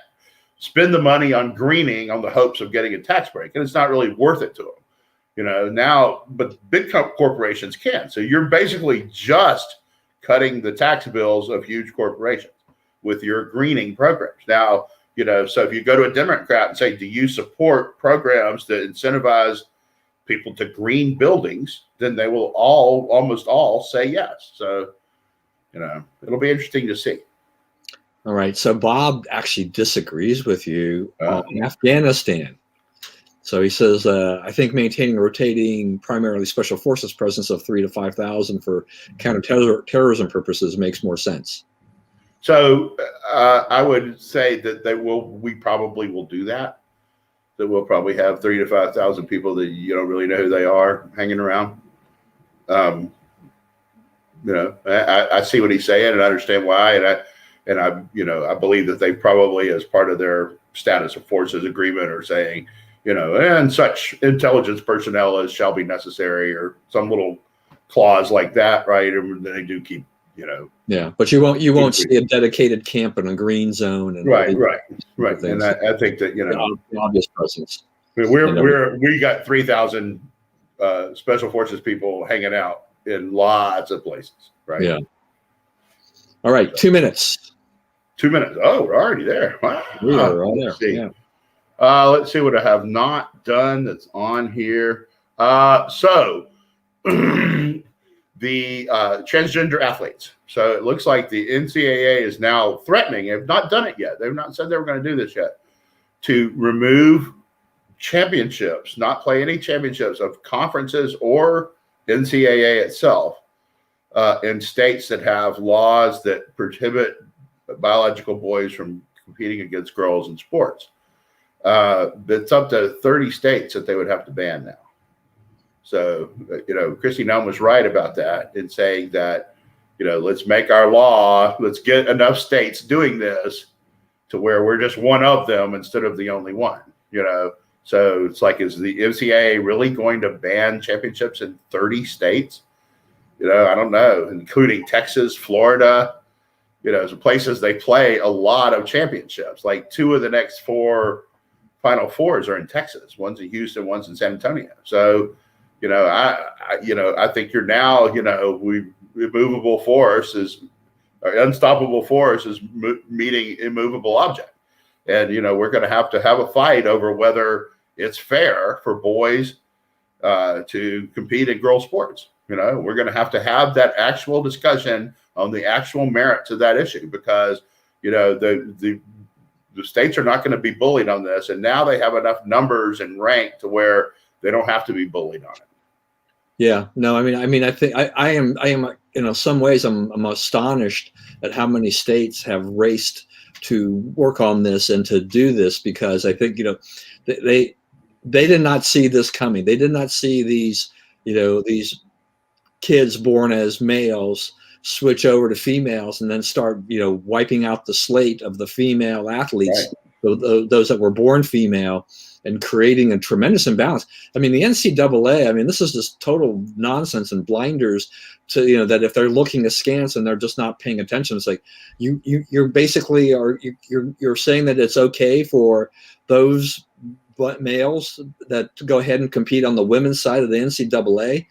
spend the money on greening on the hopes of getting a tax break, and it's not really worth it to them. But big corporations can. So you're basically just cutting the tax bills of huge corporations with your greening programs. Now, so if you go to a Democrat and say, do you support programs that incentivize people to green buildings, then they will almost all say yes. So, it'll be interesting to see. All right. So Bob actually disagrees with you on Afghanistan. So he says, I think maintaining a rotating primarily special forces presence of 3,000 to 5,000 for counterterrorism purposes makes more sense. So I would say that we probably will do that. That we'll probably have 3,000 to 5,000 people that you don't really know who they are hanging around. I see what he's saying and I understand why, and I believe that they probably, as part of their status of forces agreement, are saying, and such intelligence personnel as shall be necessary, or some little clause like that, right? And they do keep. Yeah, but you won't see a dedicated camp in a green zone, and right. And I think that the obvious presence. We got 3,000 special forces people hanging out in lots of places, right? Yeah. All right, 2 minutes. 2 minutes. Oh, we're already there. Wow. We are right there. Yeah. Let's see what I have not done that's on here. So. The transgender athletes. So it looks like the NCAA is now threatening, have not done it yet. They've not said they were going to do this yet, to remove championships, not play any championships of conferences or NCAA itself in states that have laws that prohibit biological boys from competing against girls in sports. It's up to 30 states that they would have to ban now. So, Kristi Noem was right about that in saying that, let's make our law, let's get enough states doing this to where we're just one of them instead of the only one, So it's like, is the NCAA really going to ban championships in 30 states? I don't know, including Texas, Florida, the places they play a lot of championships. Like 2 of the next 4 Final Fours are in Texas. One's in Houston, one's in San Antonio. So, I think you're now, immovable force is, or unstoppable force is meeting immovable object. And, we're going to have a fight over whether it's fair for boys to compete in girl sports. We're going to have that actual discussion on the actual merits of that issue, because, the states are not going to be bullied on this. And now they have enough numbers and rank to where they don't have to be bullied on it. Yeah, no, I think I am, some ways I'm astonished at how many states have raced to work on this and to do this, because I think, they did not see this coming. They did not see these kids born as males switch over to females and then start, wiping out the slate of the female athletes, right, those that were born female, and creating a tremendous imbalance. The NCAA, this is just total nonsense and blinders to, that if they're looking askance and they're just not paying attention, it's like you're basically you're saying that it's okay for those males that to go ahead and compete on the women's side of the NCAA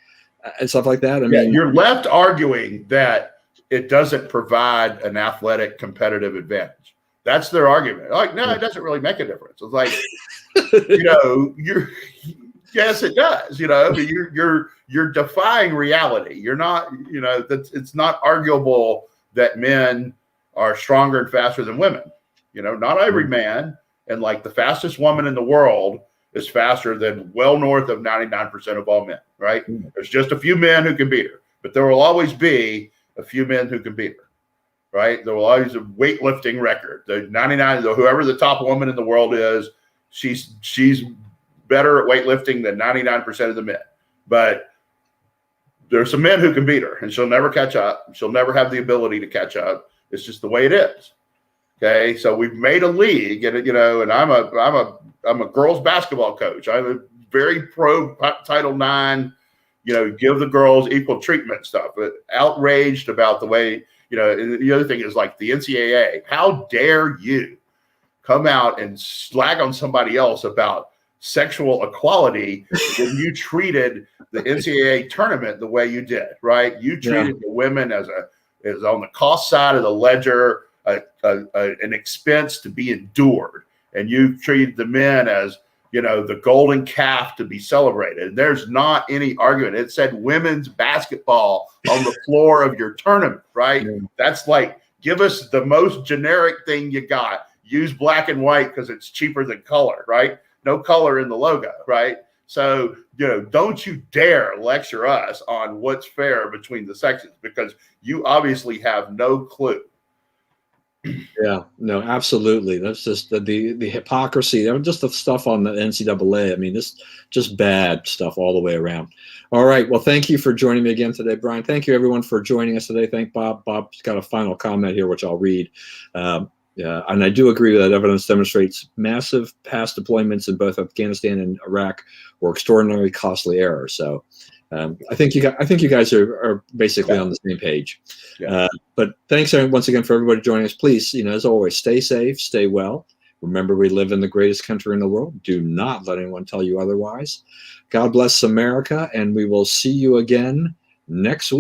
and stuff like that. You're left arguing that it doesn't provide an athletic competitive advantage. That's their argument. Like, no, it doesn't really make a difference. It's like, yes, it does. You're defying reality. You're not, it's not arguable that men are stronger and faster than women. Not every man, and like the fastest woman in the world is faster than well north of 99% of all men, right? There's just a few men who can beat her, but there will always be a few men who can beat her, right? There will always be a weightlifting record. The 99, whoever the top woman in the world is, she's better at weightlifting than 99% of the men. But there's some men who can beat her, and she'll never catch up. She'll never have the ability to catch up. It's just the way it is. Okay, so we've made a league, and and I'm a girls basketball coach. I'm a very pro Title IX, give the girls equal treatment stuff. But outraged about the way, and the other thing is like the NCAA. How dare you come out and slag on somebody else about sexual equality when you treated the NCAA tournament the way you did, right? You treated the women as on the cost side of the ledger, an expense to be endured, and you treated the men as the golden calf to be celebrated. There's not any argument. It said women's basketball on the floor of your tournament, right? That's like, give us the most generic thing you got. Use black and white because it's cheaper than color, right? No color in the logo, right? So, don't you dare lecture us on what's fair between the sexes, because you obviously have no clue. Yeah, no, absolutely. That's just the hypocrisy. Just the stuff on the NCAA. This just bad stuff all the way around. All right. Well, thank you for joining me again today, Brian. Thank you, everyone, for joining us today. Thank Bob. Bob's got a final comment here, which I'll read. Yeah, and I do agree that evidence demonstrates massive past deployments in both Afghanistan and Iraq were extraordinarily costly errors. So I think you guys are basically on the same page. But thanks once again for everybody joining us. Please, as always, stay safe, stay well. Remember, we live in the greatest country in the world. Do not let anyone tell you otherwise. God bless America, and we will see you again next week.